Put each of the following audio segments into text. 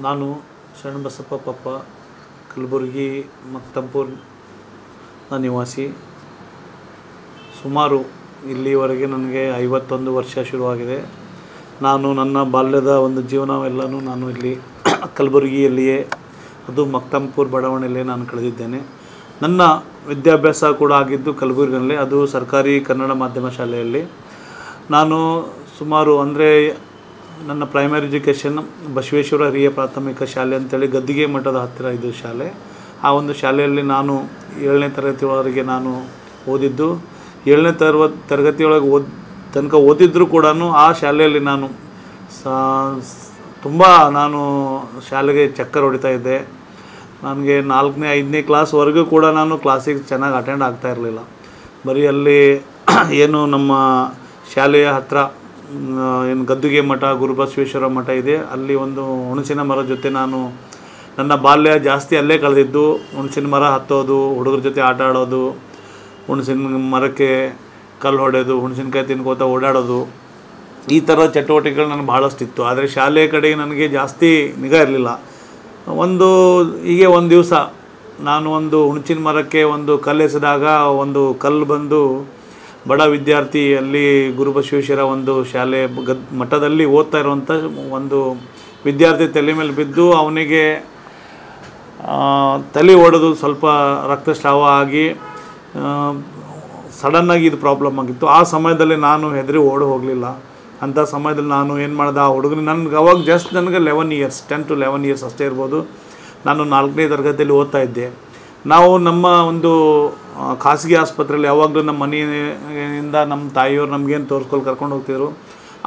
ನಾನು ಶರಣಬಸಪ್ಪ ಪಪ್ಪ ಕಲಬುರಗಿ ಮಕ್ತಂಪುರ ನಿವಾಸಿ. ಸುಮಾರು ಇಲ್ಲಿವರೆಗೆ ನನಗೆ 51 ವರ್ಷ ಶುರುವಾಗಿದೆ. ನಾನು ನನ್ನ ಬಾಲ್ಯದ ಒಂದು ಜೀವನವೆಲ್ಲನೂ ನಾನು ಇಲ್ಲಿ ಕಲಬುರಗಿಯಲ್ಲಿಯೇ, ಅದು ಮಕ್ತಂಪುರ ಬಡಾವಣೆಯಲ್ಲೇ ನಾನು ಕಳೆದಿದ್ದೇನೆ. ನನ್ನ ವಿದ್ಯಾಭ್ಯಾಸ ಕೂಡ ಆಗಿದ್ದು ಕಲಬುರಗಿನಲ್ಲಿ, ಅದು ಸರ್ಕಾರಿ ಕನ್ನಡ ಮಾಧ್ಯಮ ಶಾಲೆಯಲ್ಲಿ. ನಾನು ಸುಮಾರು ಅಂದರೆ ನನ್ನ ಪ್ರೈಮರಿ ಎಜುಕೇಷನ್ ಬಸವೇಶ್ವರ ಹಿರಿಯ ಪ್ರಾಥಮಿಕ ಶಾಲೆ ಅಂತೇಳಿ ಗದ್ದಿಗೆ ಮಠದ ಹತ್ತಿರ ಇದು ಶಾಲೆ. ಆ ಒಂದು ಶಾಲೆಯಲ್ಲಿ ನಾನು 7ನೇ ತರಗತಿಯವರೆಗೆ ನಾನು ಓದಿದ್ದು. 7ನೇ ತರಗತಿಯೊಳಗೆ ತನಕ ಓದಿದ್ದರೂ ಕೂಡ ಆ ಶಾಲೆಯಲ್ಲಿ ನಾನು ತುಂಬ ಶಾಲೆಗೆ ಚಕ್ಕರ್ ಹೊಡಿತಾ ಇದ್ದೆ. ನನಗೆ 4ನೇ 5ನೇ ಕ್ಲಾಸ್ವರೆಗೂ ಕೂಡ ನಾನು ಕ್ಲಾಸಿಗೆ ಚೆನ್ನಾಗಿ ಅಟೆಂಡ್ ಆಗ್ತಾ ಇರಲಿಲ್ಲ. ಬರೀ ಅಲ್ಲಿ ಏನು ನಮ್ಮ ಶಾಲೆಯ ಹತ್ತಿರ ಏನು ಗದ್ದುಗೆ ಮಠ, ಗುರುಬಸವೇಶ್ವರ ಮಠ ಇದೆ, ಅಲ್ಲಿ ಒಂದು ಹುಣಸಿನ ಮರ ಜೊತೆ ನಾನು ನನ್ನ ಬಾಲ್ಯ ಜಾಸ್ತಿ ಅಲ್ಲೇ ಕಳೆದಿದ್ದು. ಹುಣಸಿನ ಮರ ಹತ್ತೋದು, ಹುಡುಗರ ಜೊತೆ ಆಟ ಆಡೋದು, ಹುಣಸಿನ ಮರಕ್ಕೆ ಕಲ್ಲು ಹೊಡೆಯೋದು, ಹುಣಸಿನಕಾಯಿ ತಿನ್ಕೋತಾ ಓಡಾಡೋದು, ಈ ಥರ ಚಟುವಟಿಕೆಗಳು ನನಗೆ ಭಾಳಷ್ಟಿತ್ತು. ಆದರೆ ಶಾಲೆಯ ಕಡೆಗೆ ನನಗೆ ಜಾಸ್ತಿ ನಿಗಾ ಇರಲಿಲ್ಲ. ಹೀಗೆ ಒಂದು ದಿವಸ ನಾನು ಒಂದು ಹುಣಸಿನ ಮರಕ್ಕೆ ಒಂದು ಕಲ್ಲು ಎಸೆದಾಗ ಒಂದು ಕಲ್ಲು ಬಂದು ಬಡ ವಿದ್ಯಾರ್ಥಿ, ಅಲ್ಲಿ ಗುರುಬಸವೇಶ್ವರ ಒಂದು ಶಾಲೆ ಮಠದಲ್ಲಿ ಓದ್ತಾ ಇರುವಂಥ ಒಂದು ವಿದ್ಯಾರ್ಥಿ ತಲೆ ಮೇಲೆ ಬಿದ್ದು ಅವನಿಗೆ ತಲೆ ಒಡೆದು ಸ್ವಲ್ಪ ರಕ್ತಸ್ರಾವ ಆಗಿ ಸಡನ್ನಾಗಿ ಇದು ಪ್ರಾಬ್ಲಮ್ ಆಗಿತ್ತು. ಆ ಸಮಯದಲ್ಲಿ ನಾನು ಹೆದರಿ ಓಡಿ ಹೋಗಲಿಲ್ಲ. ಅಂಥ ಸಮಯದಲ್ಲಿ ನಾನು ಏನು ಮಾಡಿದೆ, ಆ ಹುಡುಗನ ನನಗೆ ಅವಾಗ ನನಗೆ 11 ಇಯರ್ಸ್, 10 to 11 ಇಯರ್ಸ್ ಅಷ್ಟೇ ಇರ್ಬೋದು. ನಾನು 4ನೇ ತರಗತಿಯಲ್ಲಿ ಓದ್ತಾ ಇದ್ದೆ. ನಾವು ನಮ್ಮ ಒಂದು ಖಾಸಗಿ ಆಸ್ಪತ್ರೆಯಲ್ಲಿ ಯಾವಾಗಲೂ ನಮ್ಮ ಮನೆಯಿಂದ ನಮ್ಮ ತಾಯಿಯವರು ನಮಗೇನು ತೋರಿಸ್ಕೊಂಡು ಕರ್ಕೊಂಡು ಹೋಗ್ತಿದ್ರು,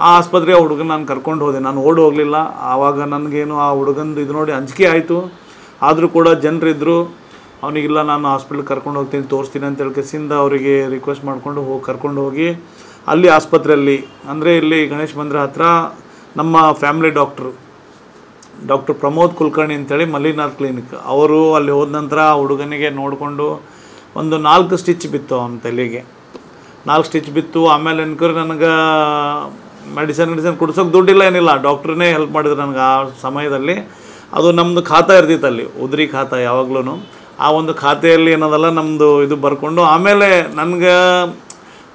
ಆ ಆಸ್ಪತ್ರೆಗೆ ಆ ಹುಡುಗನ ನಾನು ಕರ್ಕೊಂಡು ಹೋದೆ. ನಾನು ಓಡಿ ಹೋಗಲಿಲ್ಲ. ಆವಾಗ ನನಗೇನು ಆ ಹುಡುಗಂದು ಇದು ನೋಡಿ ಅಂಜಿಕೆ ಆಯಿತು. ಆದರೂ ಕೂಡ ಜನರಿದ್ದರು, ಅವನಿಗಿಲ್ಲ ನಾನು ಹಾಸ್ಪಿಟ್ಲಿಗೆ ಕರ್ಕೊಂಡು ಹೋಗ್ತೀನಿ, ತೋರಿಸ್ತೀನಿ ಅಂತ ಕೇಸಿಂದ ಅವರಿಗೆ ರಿಕ್ವೆಸ್ಟ್ ಮಾಡಿಕೊಂಡು ಕರ್ಕೊಂಡು ಹೋಗಿ ಅಲ್ಲಿ ಆಸ್ಪತ್ರೆಯಲ್ಲಿ, ಅಂದರೆ ಇಲ್ಲಿ ಗಣೇಶ್ ಮಂದಿರ ಹತ್ರ ನಮ್ಮ ಫ್ಯಾಮಿಲಿ ಡಾಕ್ಟರ್ ಪ್ರಮೋದ್ ಕುಲಕರ್ಣಿ ಅಂತೇಳಿ ಮಲ್ಲಿನಾಥ್ ಕ್ಲಿನಿಕ್, ಅವರು ಅಲ್ಲಿ ಹೋದ ನಂತರ ಆ ಹುಡುಗನಿಗೆ ನೋಡಿಕೊಂಡು ಒಂದು 4 ಸ್ಟಿಚ್ ಬಿತ್ತು ಅವನ ತಲೆಗೆ. 4 ಸ್ಟಿಚ್ ಬಿತ್ತು. ಆಮೇಲೆ ಅನ್ಕರಿ ನನಗೆ ಮೆಡಿಸನ್ ಕುಡ್ಸೋಕೆ ದುಡ್ಡಿಲ್ಲ, ಏನಿಲ್ಲ, ಡಾಕ್ಟ್ರನ್ನೇ ಹೆಲ್ಪ್ ಮಾಡಿದ್ರು ನನಗೆ ಆ ಸಮಯದಲ್ಲಿ. ಅದು ನಮ್ಮದು ಖಾತಾ ಇರ್ತಿತ್ತು ಅಲ್ಲಿ, ಉದ್ರಿ ಖಾತಾ ಯಾವಾಗ್ಲೂ. ಆ ಒಂದು ಖಾತೆಯಲ್ಲಿ ಏನದಲ್ಲ ನಮ್ಮದು ಇದು ಬರ್ಕೊಂಡು, ಆಮೇಲೆ ನನಗೆ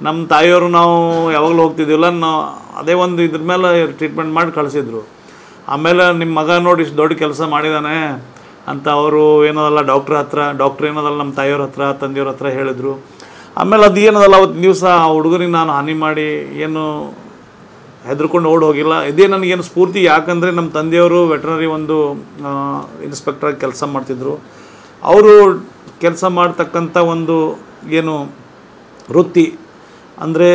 ನಮ್ಮ ತಾಯಿಯವರು ನಾವು ಯಾವಾಗಲೂ ಹೋಗ್ತಿದ್ದೀವಲ್ಲ, ನಾವು ಅದೇ ಒಂದು ಇದ್ರ ಮೇಲೆ ಟ್ರೀಟ್ಮೆಂಟ್ ಮಾಡಿ ಕಳಿಸಿದ್ರು. ಆಮೇಲೆ ನಿಮ್ಮ ಮಗ ನೋಡಿ ಇಷ್ಟು ದೊಡ್ಡ ಕೆಲಸ ಮಾಡಿದ್ದಾನೆ ಅಂತ ಅವರು ಏನದಲ್ಲ ಡಾಕ್ಟ್ರ್ ಏನದಲ್ಲ ನಮ್ಮ ತಾಯಿಯವ್ರ ಹತ್ರ, ತಂದೆಯವ್ರ ಹತ್ರ ಹೇಳಿದರು. ಆಮೇಲೆ ಅದು ಏನದಲ್ಲ ಅವತ್ತು ದಿವಸ ಆ ಹುಡುಗರಿಗೆ ನಾನು ಹಾನಿ ಮಾಡಿ ಏನು ಹೆದರ್ಕೊಂಡು ಓಡಿ ಹೋಗಿಲ್ಲ. ಇದೇ ನನಗೇನು ಸ್ಫೂರ್ತಿ. ಯಾಕಂದರೆ ನಮ್ಮ ತಂದೆಯವರು ವೆಟರ್ನರಿ ಒಂದು ಇನ್ಸ್ಪೆಕ್ಟ್ರಾಗಿ ಕೆಲಸ ಮಾಡ್ತಿದ್ರು. ಅವರು ಕೆಲಸ ಮಾಡ್ತಕ್ಕಂಥ ಒಂದು ಏನು ವೃತ್ತಿ ಅಂದರೆ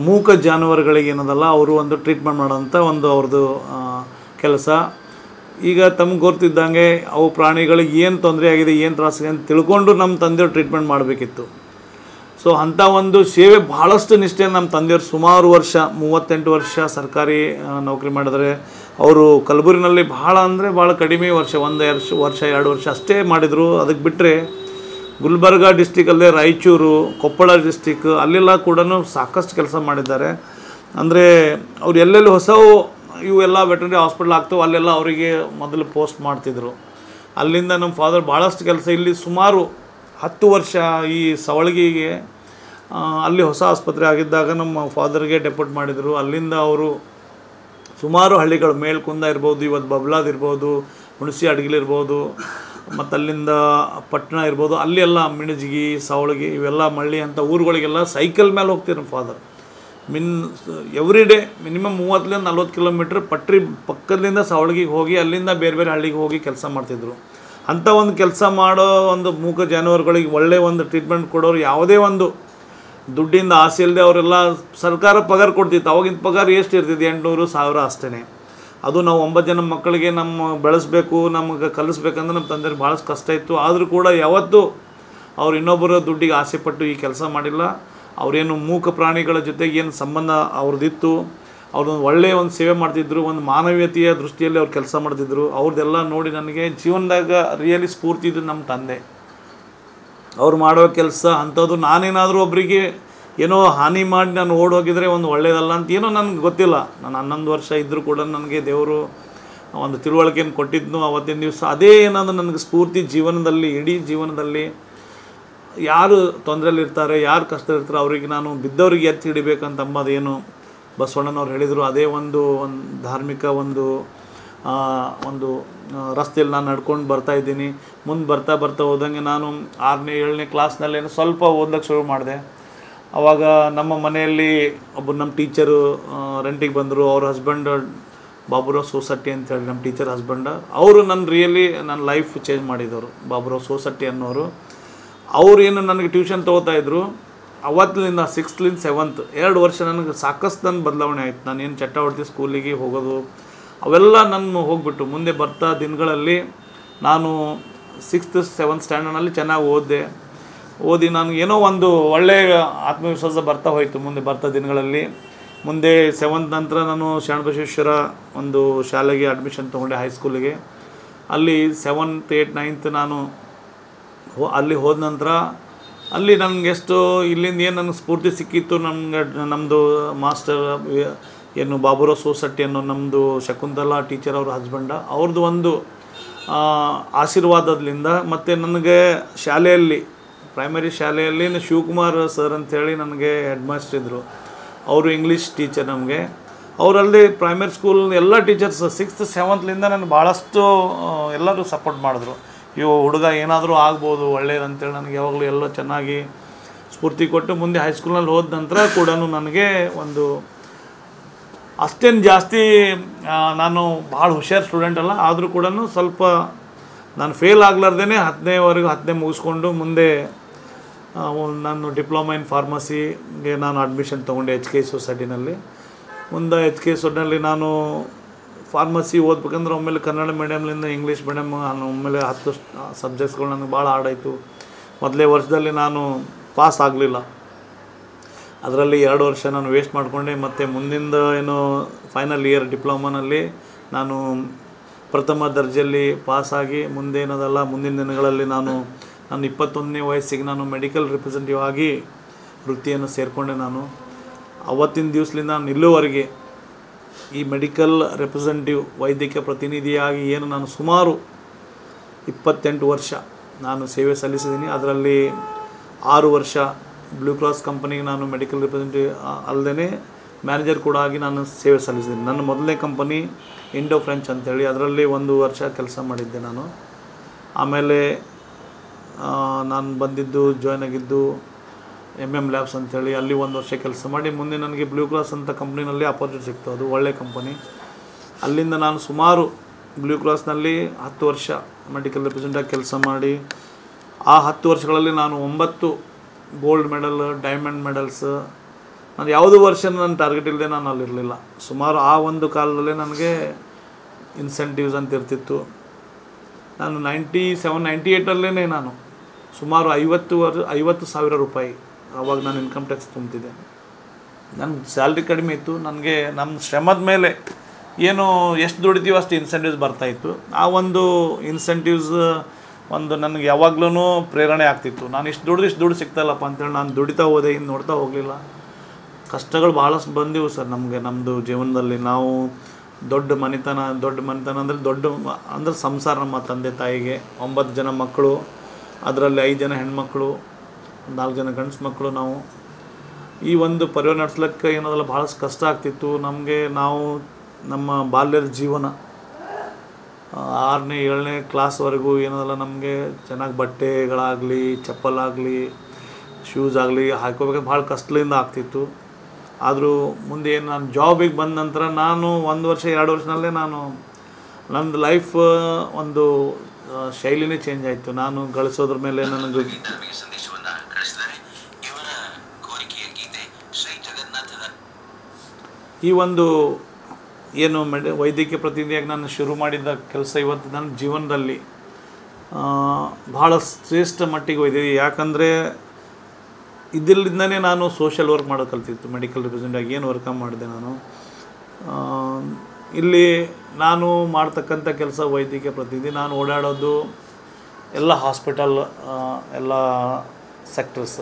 ಮೂಕ ಜಾನುವಾರುಗಳಿಗೆ ಏನದಲ್ಲ ಅವರು ಒಂದು ಟ್ರೀಟ್ಮೆಂಟ್ ಮಾಡೋಂಥ ಒಂದು ಅವ್ರದ್ದು ಕೆಲಸ. ಈಗ ತಮಗೆ ಗೊತ್ತಿದ್ದಂಗೆ ಅವು ಪ್ರಾಣಿಗಳಿಗೆ ಏನು ತೊಂದರೆ ಆಗಿದೆ, ಏನು ತ್ರಾಸಿದೆ ಅಂತ ತಿಳ್ಕೊಂಡು ನಮ್ಮ ತಂದೆಯವ್ರು ಟ್ರೀಟ್ಮೆಂಟ್ ಮಾಡಬೇಕಿತ್ತು. ಸೊ ಅಂಥ ಒಂದು ಸೇವೆ ಭಾಳಷ್ಟು ನಿಷ್ಠೆ ನಮ್ಮ ತಂದೆಯವರು ಸುಮಾರು ವರ್ಷ, 38 ವರ್ಷ ಸರ್ಕಾರಿ ನೌಕರಿ ಮಾಡಿದರೆ. ಅವರು ಕಲಬುರಗಿನಲ್ಲಿ ಭಾಳ ಕಡಿಮೆ ವರ್ಷ, 1 ವರ್ಷ 2 ವರ್ಷ ಅಷ್ಟೇ ಮಾಡಿದರು. ಅದಕ್ಕೆ ಬಿಟ್ಟರೆ ಗುಲ್ಬರ್ಗ ಡಿಸ್ಟಿಕಲ್ಲೇ ರಾಯಚೂರು, ಕೊಪ್ಪಳ ಡಿಸ್ಟಿಕ್ ಅಲ್ಲೆಲ್ಲ ಕೂಡ ಸಾಕಷ್ಟು ಕೆಲಸ ಮಾಡಿದ್ದಾರೆ. ಅಂದರೆ ಅವ್ರು ಎಲ್ಲೆಲ್ಲಿ ಹೊಸವು ಇವೆಲ್ಲ ವೆಟರ್ನರಿ ಹಾಸ್ಪಿಟ್ಲ್ ಆಗ್ತವೆ ಅಲ್ಲೆಲ್ಲ ಅವರಿಗೆ ಮೊದಲು ಪೋಸ್ಟ್ ಮಾಡ್ತಿದ್ರು. ಅಲ್ಲಿಂದ ನಮ್ಮ ಫಾದರ್ ಭಾಳಷ್ಟು ಕೆಲಸ ಇಲ್ಲಿ ಸುಮಾರು 10 ವರ್ಷ ಈ ಸವಳಗಿಗೆ ಅಲ್ಲಿ ಹೊಸ ಆಸ್ಪತ್ರೆ ಆಗಿದ್ದಾಗ ನಮ್ಮ ಫಾದರ್ಗೆ ಡೆಪ್ಯೂಟ್ ಮಾಡಿದರು. ಅಲ್ಲಿಂದ ಅವರು ಸುಮಾರು ಹಳ್ಳಿಗಳು, ಮೇಲ್ಕುಂದ ಇರ್ಬೋದು, ಇವತ್ತು ಬಬ್ಲಾದ್ ಇರ್ಬೋದು, ಹುಣಸಿ ಅಡ್ಗಿಲಿರ್ಬೋದು, ಮತ್ತು ಅಲ್ಲಿಂದ ಪಟ್ಟಣ ಇರ್ಬೋದು, ಅಲ್ಲೆಲ್ಲ ಮಿಣಜಿಗಿ, ಸವಳಗಿ ಇವೆಲ್ಲ ಮಳ್ಳಿ ಅಂಥ ಊರುಗಳಿಗೆಲ್ಲ ಸೈಕಲ್ ಮೇಲೆ ಹೋಗ್ತಿದ್ರು ನಮ್ಮ father. Every day minimum 30-40 kilometre ಪಟ್ರಿ ಪಕ್ಕದಿಂದ ಸವಳಗಿಗೆ ಹೋಗಿ ಅಲ್ಲಿಂದ ಬೇರೆ ಹಳ್ಳಿಗೆ ಹೋಗಿ ಕೆಲಸ ಮಾಡ್ತಿದ್ರು. ಅಂಥ ಒಂದು ಕೆಲಸ ಮಾಡೋ ಒಂದು ಮೂಕ ಜಾನುವಾರುಗಳಿಗೆ ಒಳ್ಳೆಯ ಒಂದು ಟ್ರೀಟ್ಮೆಂಟ್ ಕೊಡೋರು, ಯಾವುದೇ ಒಂದು ದುಡ್ಡಿಂದ ಆಸೆ ಇಲ್ಲದೆ ಅವರೆಲ್ಲ ಸರ್ಕಾರ ಪಗಾರ ಕೊಡ್ತಿತ್ತು. ಅವಾಗಿನ ಪಗಾರ ಎಷ್ಟು ಇರ್ತಿತ್ತು? 800-1000 ಅಷ್ಟೇ. ಅದು ನಾವು 9 ಜನ ಮಕ್ಕಳಿಗೆ ಬೆಳೆಸಬೇಕು, ನಮಗೆ ಕಲಿಸ್ಬೇಕಂದ್ರೆ ನಮ್ಮ ತಂದೆಯವ್ರಿಗೆ ಭಾಳಷ್ಟು ಕಷ್ಟ ಇತ್ತು. ಆದರೂ ಕೂಡ ಯಾವತ್ತೂ ಅವ್ರು ಇನ್ನೊಬ್ಬರ ದುಡ್ಡಿಗೆ ಆಸೆ ಪಟ್ಟು ಈ ಕೆಲಸ ಮಾಡಿಲ್ಲ. ಅವರೇನು ಮೂಕ ಪ್ರಾಣಿಗಳ ಜೊತೆಗೆ ಏನು ಸಂಬಂಧ ಅವ್ರದ್ದಿತ್ತು, ಅವ್ರದ್ದೊಂದು ಒಳ್ಳೆಯ ಒಂದು ಸೇವೆ ಮಾಡ್ತಿದ್ರು, ಒಂದು ಮಾನವೀಯತೆಯ ದೃಷ್ಟಿಯಲ್ಲಿ ಅವ್ರು ಕೆಲಸ ಮಾಡ್ತಿದ್ರು. ಅವ್ರದ್ದೆಲ್ಲ ನೋಡಿ ನನಗೆ ಜೀವನದಾಗ ರಿಯಲಿ ಸ್ಫೂರ್ತಿ ಇದ್ದು ನಮ್ಮ ತಂದೆ. ಅವ್ರು ಮಾಡೋ ಕೆಲಸ ಅಂಥದ್ದು. ನಾನೇನಾದರೂ ಒಬ್ಬರಿಗೆ ಏನೋ ಹಾನಿ ಮಾಡಿ ನಾನು ಓಡಿ ಹೋಗಿದರೆ ಒಂದು ಒಳ್ಳೆಯದಲ್ಲ ಅಂತ ಏನೋ ನನಗೆ ಗೊತ್ತಿಲ್ಲ. ನಾನು 11 ವರ್ಷ ಇದ್ದರೂ ಕೂಡ ನನಗೆ ದೇವರು ಒಂದು ತಿಳುವಳಿಕೆಯನ್ನು ಕೊಟ್ಟಿದ್ನು ಅವತ್ತಿನ ದಿವಸ. ಅದೇ ಏನಾದರೂ ನನಗೆ ಸ್ಫೂರ್ತಿ ಜೀವನದಲ್ಲಿ, ಇಡೀ ಜೀವನದಲ್ಲಿ ಯಾರು ತೊಂದರೆಯಲ್ಲಿರ್ತಾರೆ, ಯಾರು ಕಷ್ಟದಲ್ಲಿರ್ತಾರೆ ಅವರಿಗೆ ನಾನು ಬಿದ್ದವರಿಗೆ ಎತ್ತಿ ಹಿಡಿಬೇಕಂತ ಅಂಬೋದೇನು ಬಸವಣ್ಣನವ್ರು ಹೇಳಿದರು. ಅದೇ ಒಂದು ಧಾರ್ಮಿಕ ಒಂದು ರಸ್ತೆಯಲ್ಲಿ ನಾನು ನಡ್ಕೊಂಡು ಬರ್ತಾಯಿದ್ದೀನಿ. ಮುಂದೆ ಬರ್ತಾ ಹೋದಂಗೆ ನಾನು 6ನೇ 7ನೇ ಕ್ಲಾಸ್ನಲ್ಲಿ ಸ್ವಲ್ಪ ಓದ್ಲಿಕ್ಕೆ ಶುರು ಮಾಡಿದೆ. ಆವಾಗ ನಮ್ಮ ಮನೆಯಲ್ಲಿ ನಮ್ಮ ಟೀಚರು ರೆಂಟಿಗೆ ಬಂದರು. ಅವ್ರ ಹಸ್ಬೆಂಡ್ ಬಾಬುರಾವ್ ಸೋಸಟ್ಟಿ ಅಂತೇಳಿ ನಮ್ಮ ಟೀಚರ್ ಹಸ್ಬೆಂಡ. ಅವರು ನನ್ನ ಲೈಫ್ ಚೇಂಜ್ ಮಾಡಿದವರು. ಬಾಬುರಾವ್ ಸೋಸಟ್ಟಿ ಅನ್ನೋರು. ಅವ್ರು ಏನು ನನಗೆ ಟ್ಯೂಷನ್ ತೊಗೋತಾಯಿದ್ರು. ಅವತ್ತಿನಿಂದ 6th 7th 2 ವರ್ಷ ನನಗೆ ಸಾಕಷ್ಟು ನನ್ನ ಬದಲಾವಣೆ ಆಯಿತು. ನಾನೇನು ಚಟವರ್ತಿ ಸ್ಕೂಲಿಗೆ ಹೋಗೋದು ಅವೆಲ್ಲ ನಾನು ಹೋಗಿಬಿಟ್ಟು ಮುಂದೆ ಬರ್ತಾ ದಿನಗಳಲ್ಲಿ ನಾನು 6th 7th ಸ್ಟ್ಯಾಂಡರ್ಡ್ನಲ್ಲಿ ಚೆನ್ನಾಗಿ ಓದಿ ನನಗೇನೋ ಒಂದು ಒಳ್ಳೆಯ ಆತ್ಮವಿಶ್ವಾಸ ಬರ್ತಾ ಹೋಯಿತು ಮುಂದೆ ಬರ್ತಾ ದಿನಗಳಲ್ಲಿ. ಮುಂದೆ 7th ನಂತರ ನಾನು ಶರಣಬಸವೇಶ್ವರ ಒಂದು ಶಾಲೆಗೆ ಅಡ್ಮಿಷನ್ ತೊಗೊಂಡೆ, ಹೈಸ್ಕೂಲಿಗೆ. ಅಲ್ಲಿ 7th 8th 9th ನಾನು ಅಲ್ಲಿ ಹೋದ ನಂತರ ಅಲ್ಲಿ ನನಗೆಷ್ಟು ಇಲ್ಲಿಂದ ಏನು ನನಗೆ ಸ್ಫೂರ್ತಿ ಸಿಕ್ಕಿತ್ತು, ನಮ್ಮದು ಮಾಸ್ಟರ್ ಏನು ಬಾಬುರಾವ್ ಸೋಸಟ್ಟಿ ಅನ್ನೋ ನಮ್ಮದು ಶಕುಂತಲಾ ಟೀಚರ್ ಅವ್ರ ಹಸ್ಬೆಂಡ, ಅವ್ರದ್ದು ಒಂದು ಆಶೀರ್ವಾದದಿಂದ ಮತ್ತು ನನಗೆ ಶಾಲೆಯಲ್ಲಿ ಪ್ರೈಮರಿ ಶಾಲೆಯಲ್ಲಿ ಶಿವಕುಮಾರ್ ಸರ್ ಅಂಥೇಳಿ ನನಗೆ ಹೆಡ್ ಮಾಸ್ಟರ್ ಇದ್ದರು. ಅವರು ಇಂಗ್ಲೀಷ್ ಟೀಚರ್ ನಮಗೆ. ಅವರಲ್ಲಿ ಪ್ರೈಮರಿ ಸ್ಕೂಲ್ ಎಲ್ಲ ಟೀಚರ್ಸ್ 6th 7th ನನಗೆ ಭಾಳಷ್ಟು ಎಲ್ಲರೂ ಸಪೋರ್ಟ್ ಮಾಡಿದ್ರು. ಹುಡುಗ ಏನಾದರೂ ಆಗ್ಬೋದು ಒಳ್ಳೆಯದಂತೇಳಿ ನನಗೆ ಯಾವಾಗಲೂ ಎಲ್ಲ ಚೆನ್ನಾಗಿ ಸ್ಫೂರ್ತಿ ಕೊಟ್ಟು ಮುಂದೆ ಹೈಸ್ಕೂಲ್ನಲ್ಲಿ ಹೋದ ನಂತರ ಕೂಡ ನನಗೆ ಒಂದು ಅಷ್ಟೇನು ಜಾಸ್ತಿ ನಾನು ಭಾಳ ಹುಷಾರು ಸ್ಟೂಡೆಂಟ್ ಅಲ್ಲ, ಆದರೂ ಕೂಡ ಸ್ವಲ್ಪ ನಾನು ಫೇಲ್ ಆಗ್ಲಾರ್ದೇ 10ನೇ ಮುಗಿಸ್ಕೊಂಡು ಮುಂದೆ ನಾನು ಡಿಪ್ಲೊಮಾ ಇನ್ ಫಾರ್ಮಸಿಗೆ ನಾನು ಅಡ್ಮಿಷನ್ ತೊಗೊಂಡೆ HK ಸೊಸೈಟಿನಲ್ಲಿ. ಮುಂದೆ HK ಸೊಸೈಟಿನಲ್ಲಿ ನಾನು ಫಾರ್ಮಸಿ ಓದ್ಬೇಕಂದ್ರೆ ಒಮ್ಮೆಲೆ ಕನ್ನಡ ಮೀಡಿಯಮ್ಲಿಂದ ಇಂಗ್ಲೀಷ್ ಮೀಡಿಯಮ್ ಒಮ್ಮೆಲೆ 10 ಸಬ್ಜೆಕ್ಟ್ಸ್ಗಳು ನನಗೆ ಭಾಳ ಆಡಾಯಿತು. ಮೊದಲೇ ವರ್ಷದಲ್ಲಿ ನಾನು ಪಾಸ್ ಆಗಲಿಲ್ಲ. ಅದರಲ್ಲಿ 2 ವರ್ಷ ನಾನು ವೇಸ್ಟ್ ಮಾಡಿಕೊಂಡೆ. ಮತ್ತು ಮುಂದಿಂದ ಏನು ಫೈನಲ್ ಇಯರ್ ಡಿಪ್ಲೊಮಾನಲ್ಲಿ ನಾನು ಪ್ರಥಮ ದರ್ಜೆಯಲ್ಲಿ ಪಾಸಾಗಿ ಮುಂದೇನದಲ್ಲ ಮುಂದಿನ ದಿನಗಳಲ್ಲಿ ನಾನು 21ನೇ ವಯಸ್ಸಿಗೆ ನಾನು ಮೆಡಿಕಲ್ ರಿಪ್ರೆಸೆಂಟೇಟಿವ್ ಆಗಿ ವೃತ್ತಿಯನ್ನು ಸೇರಿಕೊಂಡೆ. ನಾನು ಅವತ್ತಿನ ದಿವಸದಿಂದ ನಾನು ಇಲ್ಲಿವರೆಗೆ ಈ ಮೆಡಿಕಲ್ ರೆಪ್ರೆಸೆಂಟೇಟಿವ್ ವೈದ್ಯಕೀಯ ಪ್ರತಿನಿಧಿಯಾಗಿ ಏನು ನಾನು ಸುಮಾರು 28 ವರ್ಷ ನಾನು ಸೇವೆ ಸಲ್ಲಿಸಿದ್ದೀನಿ. ಅದರಲ್ಲಿ 6 ವರ್ಷ ಬ್ಲೂ ಕ್ರಾಸ್ ಕಂಪನಿಗೆ ನಾನು ಮೆಡಿಕಲ್ ರಿಪ್ರೆಸೆಂಟೇಟಿವ್ ಅಲ್ಲದೆ ಮ್ಯಾನೇಜರ್ ಕೂಡ ಆಗಿ ನಾನು ಸೇವೆ ಸಲ್ಲಿಸಿದ್ದೀನಿ. ನನ್ನ ಮೊದಲನೇ ಕಂಪನಿ ಇಂಡೋ ಫ್ರೆಂಚ್ ಅಂಥೇಳಿ, ಅದರಲ್ಲಿ 1 ವರ್ಷ ಕೆಲಸ ಮಾಡಿದ್ದೆ ನಾನು. ಆಮೇಲೆ ನಾನು ಬಂದಿದ್ದು ಜಾಯ್ನ್ ಆಗಿದ್ದು MM ಲ್ಯಾಬ್ಸ್ ಅಂಥೇಳಿ, ಅಲ್ಲಿ 1 ವರ್ಷ ಕೆಲಸ ಮಾಡಿ ಮುಂದೆ ನನಗೆ ಬ್ಲೂ ಕ್ರಾಸ್ ಅಂತ ಕಂಪ್ನಿನಲ್ಲಿ ಅಪಾರ್ಚುನಿಟಿ ಸಿಕ್ತು. ಅದು ಒಳ್ಳೆಯ ಕಂಪನಿ. ಅಲ್ಲಿಂದ ನಾನು ಸುಮಾರು ಬ್ಲೂ ಕ್ರಾಸ್ನಲ್ಲಿ 10 ವರ್ಷ ಮೆಡಿಕಲ್ ರಿಪ್ರೆಸೆಂಟೇಟಿವ್ ಕೆಲಸ ಮಾಡಿ ಆ 10 ವರ್ಷಗಳಲ್ಲಿ ನಾನು 9 ಗೋಲ್ಡ್ ಮೆಡಲ್, ಡೈಮಂಡ್ ಮೆಡಲ್ಸ್, ನಾನು ಯಾವುದೂ ವರ್ಷ ನನ್ನ ಟಾರ್ಗೆಟ್ ಇಲ್ಲದೆ ನಾನು ಅಲ್ಲಿರಲಿಲ್ಲ. ಸುಮಾರು ಆ ಒಂದು ಕಾಲದಲ್ಲೇ ನನಗೆ ಇನ್ಸೆಂಟಿವ್ಸ್ ಅಂತ ಇರ್ತಿತ್ತು. ನಾನು 98 ನಾನು ಸುಮಾರು 50,000 ರೂಪಾಯಿ ಆವಾಗ ನಾನು ಇನ್ಕಮ್ ಟ್ಯಾಕ್ಸ್ ತುಂಬ್ತಿದ್ದೆ. ನನ್ನ ಸ್ಯಾಲ್ರಿ ಕಡಿಮೆ ಇತ್ತು. ನನಗೆ ನಮ್ಮ ಶ್ರಮದ ಮೇಲೆ ಏನು ಎಷ್ಟು ದುಡಿತೀವೋ ಅಷ್ಟು ಇನ್ಸೆಂಟಿವ್ಸ್ ಬರ್ತಾಯಿತ್ತು. ಆ ಒಂದು ಇನ್ಸೆಂಟಿವ್ಸ್ ಒಂದು ನನಗೆ ಯಾವಾಗ್ಲೂ ಪ್ರೇರಣೆ ಆಗ್ತಿತ್ತು. ನಾನು ಇಷ್ಟು ದುಡ್ಡು ಸಿಗ್ತಾಯಿಲ್ಲಪ್ಪ ಅಂತೇಳಿ ನಾನು ದುಡಿತಾ ಹೋದೆ, ಇನ್ನು ನೋಡ್ತಾ ಹೋಗಲಿಲ್ಲ. ಕಷ್ಟಗಳು ಭಾಳಷ್ಟು ಬಂದಿವು ಸರ್ ನಮ್ಮದು ಜೀವನದಲ್ಲಿ. ನಾವು ದೊಡ್ಡ ಮನೆತನ ಅಂದರೆ ಸಂಸಾರ. ನಮ್ಮ ತಂದೆ ತಾಯಿಗೆ 9 ಜನ ಮಕ್ಕಳು, ಅದರಲ್ಲಿ 5 ಜನ ಹೆಣ್ಮಕ್ಳು, 4 ಜನ ಗಂಡಸು ಮಕ್ಕಳು. ನಾವು ಈ ಒಂದು ಪರಿವಾರ ನಡೆಸ್ಲಿಕ್ಕೆ ಏನದಲ್ಲ ಭಾಳಷ್ಟು ಕಷ್ಟ ಆಗ್ತಿತ್ತು ನಮಗೆ. ನಾವು ನಮ್ಮ ಬಾಲ್ಯದ ಜೀವನ 6ನೇ 7ನೇ ಕ್ಲಾಸ್ವರೆಗೂ ಏನದಲ್ಲ ನಮಗೆ ಚೆನ್ನಾಗಿ ಬಟ್ಟೆಗಳಾಗಲಿ, ಚಪ್ಪಲಾಗಲಿ, ಶೂಸ್ ಆಗಲಿ ಹಾಕೋಬೇಕಾದ್ರೆ ಭಾಳ ಕಷ್ಟದಿಂದ ಆಗ್ತಿತ್ತು. ಆದರೂ ಮುಂದೆ ಏನು ನಾನು ಜಾಬಿಗೆ ಬಂದ ನಂತರ ನಾನು 1 ವರ್ಷ 2 ವರ್ಷದಲ್ಲೇ ನಂದು ಲೈಫ್ ಒಂದು ಶೈಲಿನೇ ಚೇಂಜ್ ಆಯಿತು. ನಾನು ಗಳಿಸೋದ್ರ ಮೇಲೆ ನನಗೆ ಈ ಒಂದು ಏನು ವೈದ್ಯಕೀಯ ಪ್ರತಿನಿಧಿಯಾಗಿ ನಾನು ಶುರು ಮಾಡಿದ ಕೆಲಸ ಇವತ್ತು ನನ್ನ ಜೀವನದಲ್ಲಿ ಭಾಳ ಶ್ರೇಷ್ಠ ಮಟ್ಟಿಗೆ ಹೋಯ್ತಿದೆ. ಯಾಕಂದರೆ ಇದರಿಂದನೇ ನಾನು ಸೋಷಿಯಲ್ ವರ್ಕ್ ಮಾಡೋದು ಕಲ್ತಿತ್ತು. ಮೆಡಿಕಲ್ ರಿಪ್ರೆಸೆಂಟೇಟಿವ್ ಏನು ವರ್ಕ ಮಾಡಿದೆ ನಾನು. ಇಲ್ಲಿ ನಾನು ಮಾಡ್ತಕ್ಕಂಥ ಕೆಲಸ ವೈದ್ಯಕೀಯ ಪ್ರತಿನಿಧಿ. ನಾನು ಓಡಾಡೋದು ಎಲ್ಲ ಹಾಸ್ಪಿಟಲ್, ಎಲ್ಲ ಸೆಕ್ಟರ್ಸ್.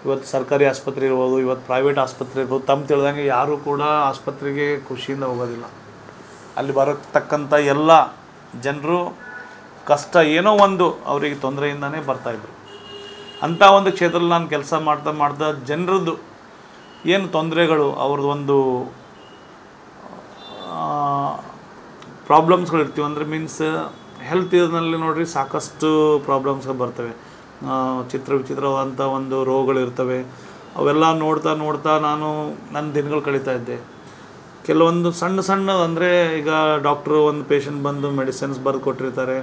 ಇವತ್ತು ಸರ್ಕಾರಿ ಆಸ್ಪತ್ರೆ ಇರ್ಬೋದು, ಇವತ್ತು ಪ್ರೈವೇಟ್ ಆಸ್ಪತ್ರೆ ಇರ್ಬೋದು. ತಮ್ಮ ತಿಳಿದಂಗೆ ಯಾರೂ ಕೂಡ ಆಸ್ಪತ್ರೆಗೆ ಖುಷಿಯಿಂದ ಹೋಗೋದಿಲ್ಲ. ಅಲ್ಲಿ ಬರತಕ್ಕಂಥ ಎಲ್ಲ ಜನರು ಕಷ್ಟ ಏನೋ ಒಂದು ಅವರಿಗೆ ತೊಂದರೆಯಿಂದನೇ ಬರ್ತಾಯಿದ್ರು. ಅಂಥ ಒಂದು ಕ್ಷೇತ್ರದಲ್ಲಿ ನಾನು ಕೆಲಸ ಮಾಡ್ತಾ ಜನರದ್ದು ಏನು ತೊಂದರೆಗಳು, ಅವ್ರದ್ದು ಒಂದು ಪ್ರಾಬ್ಲಮ್ಸ್ಗಳಿರ್ತೀವಿ. ಅಂದರೆ ಮೀನ್ಸ್ ಹೆಲ್ತ್ ಇದರಲ್ಲಿ ನೋಡಿರಿ ಸಾಕಷ್ಟು ಪ್ರಾಬ್ಲಮ್ಸ್ಗಳು ಬರ್ತವೆ, ವಿಚಿತ್ರವಾದಂಥ ಒಂದು ರೋಗಗಳಿರ್ತವೆ. ಅವೆಲ್ಲ ನೋಡ್ತಾ ನಾನು ನನ್ನ ದಿನಗಳು ಕಳೀತಾ ಇದ್ದೆ. ಕೆಲವೊಂದು ಸಣ್ಣ ಅಂದರೆ ಈಗ ಡಾಕ್ಟ್ರು ಒಂದು ಪೇಷಂಟ್ ಬಂದು ಮೆಡಿಸಿನ್ಸ್ ಬರೆದು ಕೊಟ್ಟಿರ್ತಾರೆ,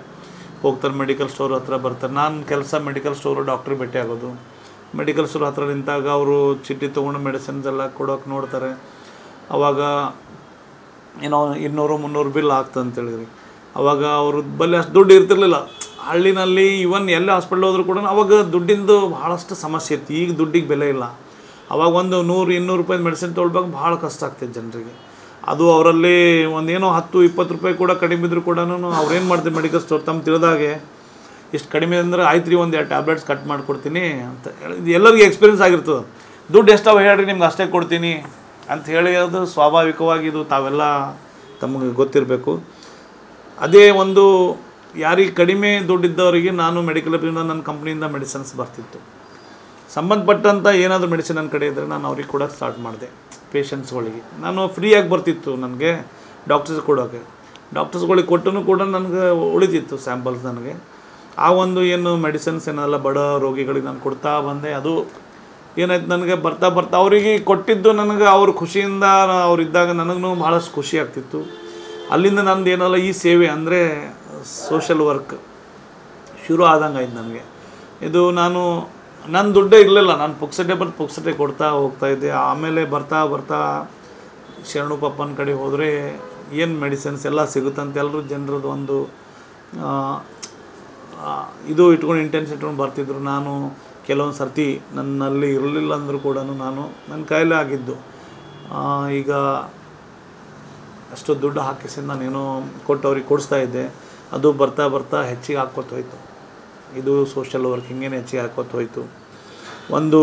ಹೋಗ್ತಾರೆ ಮೆಡಿಕಲ್ ಸ್ಟೋರ್ ಹತ್ರ ಬರ್ತಾರೆ. ನಾನು ಕೆಲಸ ಮೆಡಿಕಲ್ ಸ್ಟೋರು ಡಾಕ್ಟ್ರಿಗೆ ಭೇಟಿ ಆಗೋದು. ಮೆಡಿಕಲ್ ಸ್ಟೋರ್ ಹತ್ರ ನಿಂತಾಗ ಅವರು ಚೀಟಿ ತೊಗೊಂಡು ಮೆಡಿಸಿನ್ಸ್ ಎಲ್ಲ ಕೊಡೋಕೆ ನೋಡ್ತಾರೆ. ಆವಾಗ ಏನೋ 200-300 ಬಿಲ್ ಆಗ್ತದೆ ಅಂತೇಳಿದ್ರಿ. ಆವಾಗ ಅವ್ರ ಬಳಿ ಅಷ್ಟು ದುಡ್ಡು ಇರ್ತಿರ್ಲಿಲ್ಲ. ಹಳ್ಳಿನಲ್ಲಿ ಇವನ್ ಎಲ್ಲ ಹಾಸ್ಪಿಟ್ಲ್ ಹೋದ್ರು ಕೂಡ ಅವಾಗ ದುಡ್ಡಿಂದು ಭಾಳಷ್ಟು ಸಮಸ್ಯೆ ಇತ್ತು. ಈಗ ದುಡ್ಡಿಗೆ ಬೆಲೆ ಇಲ್ಲ. ಅವಾಗ ಒಂದು 100-200 ರೂಪಾಯಿ ಮೆಡಿಸಿನ್ ತೊಗೊಳ್ಬೇಕು ಭಾಳ ಕಷ್ಟ ಆಗ್ತೈತೆ ಜನರಿಗೆ. ಅದು ಅವರಲ್ಲಿ ಒಂದೇನೋ 10-20 ರೂಪಾಯಿ ಕೂಡ ಕಡಿಮೆ ಇದ್ದರೂ ಕೂಡ ಅವ್ರೇನು ಮಾಡ್ತೀವಿ ಮೆಡಿಕಲ್ ಸ್ಟೋರ್ ತಮ್ಮ ತಿಳಿದಾಗೆ ಇಷ್ಟು ಕಡಿಮೆ ಅಂದರೆ ಆಯ್ತು ರೀ, ಒಂದು 2 ಟ್ಯಾಬ್ಲೆಟ್ಸ್ ಕಟ್ ಮಾಡಿಕೊಡ್ತೀನಿ ಅಂತ ಹೇಳಿ ಎಲ್ಲರಿಗೂ ಎಕ್ಸ್ಪೀರಿಯನ್ಸ್ ಆಗಿರ್ತದೆ. ದುಡ್ಡು ಎಷ್ಟಾವ ಹೇಳ್ರಿ ನಿಮ್ಗೆ ಅಷ್ಟೇ ಕೊಡ್ತೀನಿ ಅಂತ ಹೇಳಿ ಅದು ಸ್ವಾಭಾವಿಕವಾಗಿ ಇದು ತಾವೆಲ್ಲ ತಮಗೆ ಗೊತ್ತಿರಬೇಕು. ಅದೇ ಒಂದು ಯಾರಿಗೆ ಕಡಿಮೆ ದುಡ್ಡಿದ್ದವರಿಗೆ ನಾನು ಮೆಡಿಕಲ್ ನನ್ನ ಕಂಪ್ನಿಯಿಂದ ಮೆಡಿಸಿನ್ಸ್ ಬರ್ತಿತ್ತು. ಸಂಬಂಧಪಟ್ಟಂಥ ಏನಾದರೂ ಮೆಡಿಸಿನ್ ನನ್ನ ಕಡೆ ಇದ್ದರೆ ನಾನು ಅವ್ರಿಗೆ ಕೂಡ ಸ್ಟಾರ್ಟ್ ಮಾಡಿದೆ. ಪೇಷಂಟ್ಸ್ಗಳಿಗೆ ನಾನು ಫ್ರೀಯಾಗಿ ಬರ್ತಿತ್ತು ನನಗೆ ಡಾಕ್ಟರ್ಸ್ ಕೊಡೋಕ್ಕೆ. ಡಾಕ್ಟರ್ಸ್ಗಳಿಗೆ ಕೊಟ್ಟನು ಕೂಡ ನನಗೆ ಉಳಿತಿತ್ತು ಸ್ಯಾಂಪಲ್ಸ್. ನನಗೆ ಆ ಒಂದು ಏನು ಮೆಡಿಸಿನ್ಸ್ ಏನೆಲ್ಲ ಬಡ ರೋಗಿಗಳಿಗೆ ನಾನು ಕೊಡ್ತಾ ಬಂದೆ. ಅದು ಏನಾಯ್ತು, ನನಗೆ ಬರ್ತಾ ಅವರಿಗೆ ಕೊಟ್ಟಿದ್ದು ನನಗೆ ಅವ್ರ ಖುಷಿಯಿಂದ ಅವರಿದ್ದಾಗ ನನಗೂ ಭಾಳಷ್ಟು ಖುಷಿ ಆಗ್ತಿತ್ತು. ಅಲ್ಲಿಂದ ನಂದು ಏನಲ್ಲ ಈ ಸೇವೆ ಅಂದರೆ ಸೋಷಲ್ ವರ್ಕ್ ಶುರು ಆದಂಗೆ ಆಯ್ತು ನನಗೆ. ಇದು ನನ್ನ ದುಡ್ಡೇ ಇರಲಿಲ್ಲ, ನಾನು ಪುಕ್ಸಟೆ ಕೊಡ್ತಾ ಹೋಗ್ತಾಯಿದ್ದೆ. ಆಮೇಲೆ ಬರ್ತಾ ಶರಣು ಪಪ್ಪನ ಕಡೆ ಹೋದರೆ ಏನು ಮೆಡಿಸಿನ್ಸ್ ಎಲ್ಲ ಸಿಗುತ್ತಂತ ಎಲ್ಲರೂ ಜನರದ್ದು ಒಂದು ಇದು ಇಟ್ಕೊಂಡು ಇಂಟೆನ್ಷನ್ ಇಟ್ಕೊಂಡು ಬರ್ತಿದ್ರು. ನಾನು ಕೆಲವೊಂದು ಸರ್ತಿ ನನ್ನಲ್ಲಿ ಇರಲಿಲ್ಲ ಅಂದರೂ ಕೂಡ ನನ್ನ ಕೈಲೇ ಆಗಿದ್ದು. ಈಗ ಅಷ್ಟು ದುಡ್ಡು ಹಾಕಿಸಿ ನಾನೇನೋ ಕೊಟ್ಟು ಅವ್ರಿಗೆ ಕೊಡಿಸ್ತಾಯಿದ್ದೆ. ಅದು ಬರ್ತಾ ಹೆಚ್ಚಿಗೆ ಹಾಕ್ಕೊತ ಹೋಯ್ತು. ಇದು ಸೋಷಲ್ ವರ್ಕ್ ಹಿಂಗೇನೆ ಹೆಚ್ಚಿಗೆ ಹಾಕ್ಕೊತ ಹೋಯ್ತು. ಒಂದು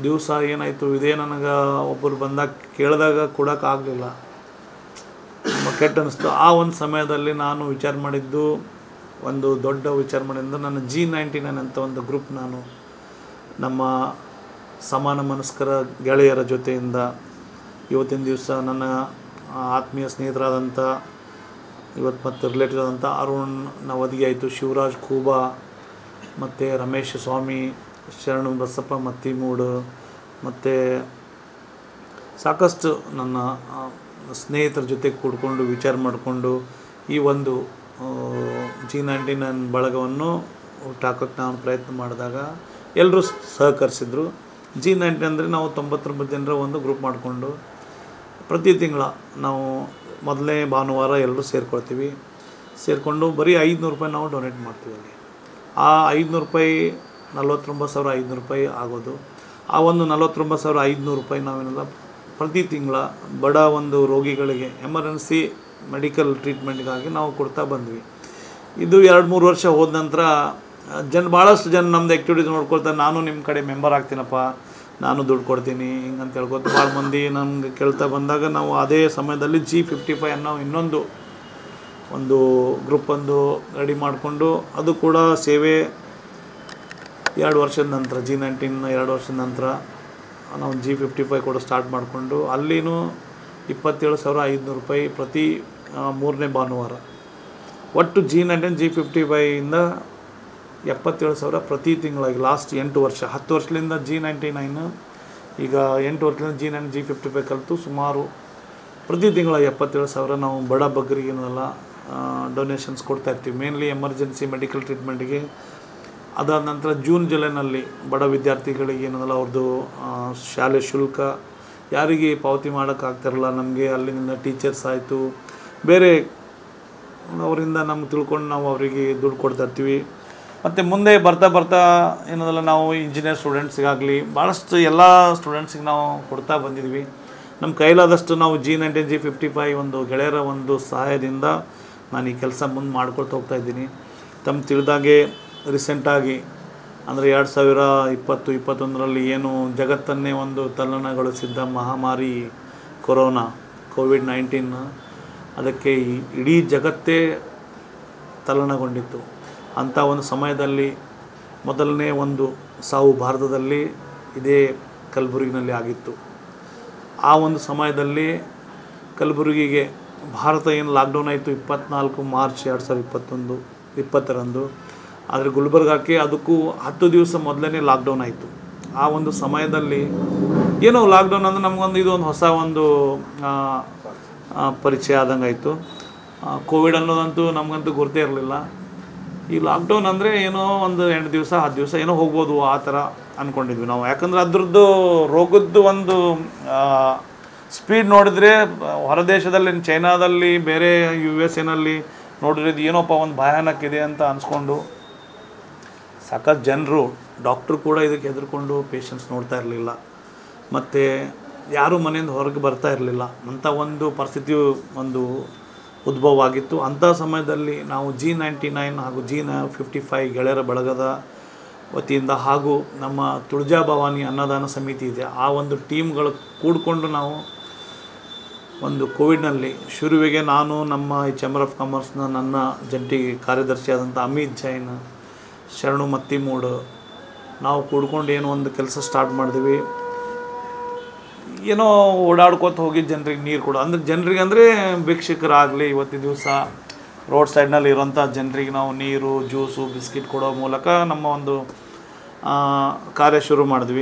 ದಿವಸ ಏನಾಯಿತು, ಇದೇ ನನಗೆ ಒಬ್ಬರು ಬಂದಾಗ ಕೇಳಿದಾಗ ಕೊಡೋಕ್ಕಾಗಲಿಲ್ಲ, ಕೆಟ್ಟ ಅನ್ನಿಸ್ತು. ಆ ಒಂದು ಸಮಯದಲ್ಲಿ ನಾನು ವಿಚಾರ ಮಾಡಿದ್ದು ಒಂದು ದೊಡ್ಡ ವಿಚಾರ ಮಾಡಿದ್ದು, ನನ್ನ G99 ಅಂತ ಒಂದು ಗ್ರೂಪ್ ನಾನು ನಮ್ಮ ಸಮಾನ ಮನಸ್ಕರ ಗೆಳೆಯರ ಜೊತೆಯಿಂದ ಇವತ್ತಿನ ದಿವಸ ನನ್ನ ಆತ್ಮೀಯ ಸ್ನೇಹಿತರಾದಂಥ ಇವತ್ತು ಮತ್ತು ರಿಲೇಟಿವ್ ಆದಂಥ ಅರುಣ್ ನವದಿಗೆ ಆಯಿತು, ಶಿವರಾಜ್ ಕೂಬಾ ಮತ್ತು ರಮೇಶ್ ಸ್ವಾಮಿ, ಶರಣು ಬಸಪ್ಪ ಮತ್ತಿಮೂಡು ಮತ್ತು ಸಾಕಷ್ಟು ನನ್ನ ಸ್ನೇಹಿತರ ಜೊತೆ ಕೂಡ್ಕೊಂಡು ವಿಚಾರ ಮಾಡಿಕೊಂಡು ಈ ಒಂದು G99 ಬಳಗವನ್ನು ಹುಟ್ಟಾಕೋಕ್ಕೆ ನಾನು ಪ್ರಯತ್ನ ಮಾಡಿದಾಗ ಎಲ್ಲರೂ ಸಹಕರಿಸಿದ್ರು. G99 ಅಂದರೆ ನಾವು 99 ಜನರ ಒಂದು ಗ್ರೂಪ್ ಮಾಡಿಕೊಂಡು ಪ್ರತಿ ತಿಂಗಳ ನಾವು ಮೊದಲನೇ ಭಾನುವಾರ ಎಲ್ಲರೂ ಸೇರಿಕೊಂಡು ಬರೀ 500 ರೂಪಾಯಿ ನಾವು ಡೊನೇಟ್ ಮಾಡ್ತೀವಿ. ಅಲ್ಲಿ ಆ 500 ರೂಪಾಯಿ 49,500 ರೂಪಾಯಿ ಆಗೋದು. ಆ ಒಂದು 49,500 ರೂಪಾಯಿ ನಾವೇನೆಲ್ಲ ಪ್ರತಿ ತಿಂಗಳ ಬಡ ಒಂದು ರೋಗಿಗಳಿಗೆ ಎಮರ್ಜೆನ್ಸಿ ಮೆಡಿಕಲ್ ಟ್ರೀಟ್ಮೆಂಟ್ಗಾಗಿ ನಾವು ಕೊಡ್ತಾ ಬಂದ್ವಿ. ಇದು 2-3 ವರ್ಷ ಹೋದ ನಂತರ ಭಾಳಷ್ಟು ಜನ ನಮ್ಮದು ಆ್ಯಕ್ಟಿವಿಟೀಸ್ ನೋಡ್ಕೊಳ್ತಾರೆ. ನಾನು ನಿಮ್ಮ ಕಡೆ ಮೆಂಬರ್ ಆಗ್ತೀನಪ್ಪ, ನಾನು ದುಡ್ಡು ಕೊಡ್ತೀನಿ ಹಿಂಗಂತ ಹೇಳ್ಕೊತ ಭಾಳ ಮಂದಿ ನಮ್ಗೆ ಕೇಳ್ತಾ ಬಂದಾಗ ನಾವು ಅದೇ ಸಮಯದಲ್ಲಿ G55 ಅನ್ನೋ ಇನ್ನೊಂದು ಒಂದು ಗ್ರೂಪ್ ರೆಡಿ ಮಾಡಿಕೊಂಡು ಅದು ಕೂಡ ಸೇವೆ 2 ವರ್ಷದ ನಂತರ G19 2 ವರ್ಷದ ನಂತರ ನಾವು G55 ಕೂಡ ಸ್ಟಾರ್ಟ್ ಮಾಡಿಕೊಂಡು ಅಲ್ಲಿನೂ 27,500 ರೂಪಾಯಿ ಪ್ರತಿ 3ನೇ ಭಾನುವಾರ. ಒಟ್ಟು G19 G55ಇಂದ 77,000 ಪ್ರತಿ ತಿಂಗಳಾಗಿ ಲಾಸ್ಟ್ 8 ವರ್ಷ 10 ವರ್ಷದಿಂದ G99 ಈಗ 8 ವರ್ಷದಿಂದ G9 G55 ಕಲಿತು ಸುಮಾರು ಪ್ರತಿ ತಿಂಗಳ 77,000 ನಾವು ಬಡ ಬಗ್ಗರಿಗೇನೆಲ್ಲ ಡೊನೇಷನ್ಸ್ ಕೊಡ್ತಾಯಿರ್ತೀವಿ. ಮೇನ್ಲಿ ಎಮರ್ಜೆನ್ಸಿ ಮೆಡಿಕಲ್ ಟ್ರೀಟ್ಮೆಂಟ್ಗೆ. ಅದಾದ ನಂತರ ಜೂನ್-ಜುಲೈನಲ್ಲಿ ಬಡ ವಿದ್ಯಾರ್ಥಿಗಳಿಗೆ ಏನಲ್ಲ ಅವ್ರದ್ದು ಶಾಲೆ ಶುಲ್ಕ ಯಾರಿಗೆ ಪಾವತಿ ಮಾಡೋಕ್ಕಾಗ್ತಿರಲ್ಲ, ನಮಗೆ ಅಲ್ಲಿಂದ ಟೀಚರ್ಸ್ ಆಯಿತು ಬೇರೆ ಅವರಿಂದ ನಮ್ಗೆ ತಿಳ್ಕೊಂಡು ನಾವು ಅವರಿಗೆ ದುಡ್ಡು ಕೊಡ್ತಾಯಿರ್ತೀವಿ. ಮತ್ತು ಮುಂದೆ ಬರ್ತಾ ಏನದಲ್ಲ ನಾವು ಇಂಜಿನಿಯರ್ ಸ್ಟೂಡೆಂಟ್ಸಿಗಾಗಲಿ ಭಾಳಷ್ಟು ಎಲ್ಲ ಸ್ಟೂಡೆಂಟ್ಸಿಗೆ ನಾವು ಕೊಡ್ತಾ ಬಂದಿದ್ವಿ. ನಮ್ಮ ಕೈಲಾದಷ್ಟು ನಾವು G19 G55 ಒಂದು ಗೆಳೆಯರ ಒಂದು ಸಹಾಯದಿಂದ ನಾನು ಈ ಕೆಲಸ ಮುಂದೆ ಮಾಡ್ಕೊಳ್ತಾ ಹೋಗ್ತಾಯಿದ್ದೀನಿ. ತಮ್ಮ ತಿಳಿದಾಗೆ ರೀಸೆಂಟಾಗಿ ಅಂದರೆ 2020-21ರಲ್ಲಿ ಏನು ಜಗತ್ತನ್ನೇ ಒಂದು ತಲ್ಲಣಗೊಳಿಸಿದ್ದ ಮಹಾಮಾರಿ ಕೊರೋನಾ ಕೋವಿಡ್-19 ಅದಕ್ಕೆ ಇಡೀ ಜಗತ್ತೇ ತಲ್ಲಣಗೊಂಡಿತ್ತು. ಅಂಥ ಒಂದು ಸಮಯದಲ್ಲಿ ಮೊದಲನೇ ಒಂದು ಸಾವು ಭಾರತದಲ್ಲಿ ಇದೇ ಕಲಬುರಗಿನಲ್ಲಿ ಆಗಿತ್ತು. ಆ ಒಂದು ಸಮಯದಲ್ಲಿ ಕಲಬುರಗಿಗೆ ಭಾರತ ಏನು ಲಾಕ್ಡೌನ್ ಆಯಿತು 24 ಮಾರ್ಚ್ 2020ರಂದು, ಆದರೆ ಗುಲ್ಬರ್ಗಕ್ಕೆ ಅದಕ್ಕೂ 10 ದಿವಸ ಮೊದಲೇ ಲಾಕ್ಡೌನ್ ಆಯಿತು. ಆ ಒಂದು ಸಮಯದಲ್ಲಿ ಏನೋ ಲಾಕ್ಡೌನ್ ಅಂದರೆ ನಮಗೊಂದು ಇದೊಂದು ಹೊಸ ಒಂದು ಪರಿಚಯ ಆದಂಗೆ ಆಯಿತು. ಕೋವಿಡ್ ಅನ್ನೋದಂತೂ ನಮಗಂತೂ ಗೊತ್ತೇ ಇರಲಿಲ್ಲ. ಈ ಲಾಕ್ಡೌನ್ ಅಂದರೆ ಏನೋ ಒಂದು 8 ದಿವಸ 10 ದಿವಸ ಏನೋ ಹೋಗ್ಬೋದು ಆ ಥರ ಅಂದ್ಕೊಂಡಿದ್ವಿ ನಾವು. ಯಾಕಂದರೆ ಅದ್ರದ್ದು ರೋಗದ್ದು ಒಂದು ಸ್ಪೀಡ್ ನೋಡಿದರೆ ಹೊರದೇಶದಲ್ಲಿ ಚೈನಾದಲ್ಲಿ ಬೇರೆ USA ನೋಡಿದ್ರೆ ಇದು ಏನೋಪ್ಪ ಒಂದು ಭಯಾನಕ ಇದೆ ಅಂತ ಅನ್ಸ್ಕೊಂಡು ಸಾಕಷ್ಟು ಜನರು ಡಾಕ್ಟ್ರು ಕೂಡ ಇದಕ್ಕೆ ಹೆದರ್ಕೊಂಡು ಪೇಷಂಟ್ಸ್ ನೋಡ್ತಾ ಇರಲಿಲ್ಲ, ಮತ್ತು ಯಾರೂ ಮನೆಯಿಂದ ಹೊರಗೆ ಬರ್ತಾ ಇರಲಿಲ್ಲ. ಅಂಥ ಒಂದು ಪರಿಸ್ಥಿತಿ ಒಂದು ಉದ್ಭವ ಆಗಿತ್ತು. ಅಂಥ ಸಮಯದಲ್ಲಿ ನಾವು G99 ಹಾಗೂ G55 ಗೆಳೆಯರ ಬಳಗದ ವತಿಯಿಂದ ಹಾಗೂ ನಮ್ಮ ತುಳಜಾ ಭವಾನಿ ಅನ್ನದಾನ ಸಮಿತಿ ಇದೆ, ಆ ಒಂದು ಟೀಮ್ಗಳು ಕೂಡಿಕೊಂಡು ನಾವು ಒಂದು ಕೋವಿಡ್ನಲ್ಲಿ ಶುರುವಿಗೆ ನಾನು ನಮ್ಮ ಈ ಚೇಂಬರ್ ಆಫ್ ಕಾಮರ್ಸ್ನ ನನ್ನ ಜಂಟಿ ಕಾರ್ಯದರ್ಶಿಯಾದಂಥ ಅಮಿತ್ ಜೈನ್, ಶರಣು ಮತ್ತಿಮೂಡು ನಾವು ಕೂಡ್ಕೊಂಡು ಏನೋ ಒಂದು ಕೆಲಸ ಸ್ಟಾರ್ಟ್ ಮಾಡಿದ್ವಿ. ಏನೋ ಓಡಾಡ್ಕೋತ ಹೋಗಿ ಜನರಿಗೆ ನೀರು ಕೊಡು ಅಂದರೆ ಜನರಿಗೆ ಅಂದರೆ ಭಿಕ್ಷುಕರಾಗಲಿ ಇವತ್ತಿನ ದಿವಸ ರೋಡ್ ಸೈಡ್ನಲ್ಲಿ ಇರೋಂಥ ಜನರಿಗೆ ನಾವು ನೀರು, ಜ್ಯೂಸು, ಬಿಸ್ಕಿಟ್ ಕೊಡೋ ಮೂಲಕ ನಮ್ಮ ಒಂದು ಕಾರ್ಯ ಶುರು ಮಾಡಿದ್ವಿ.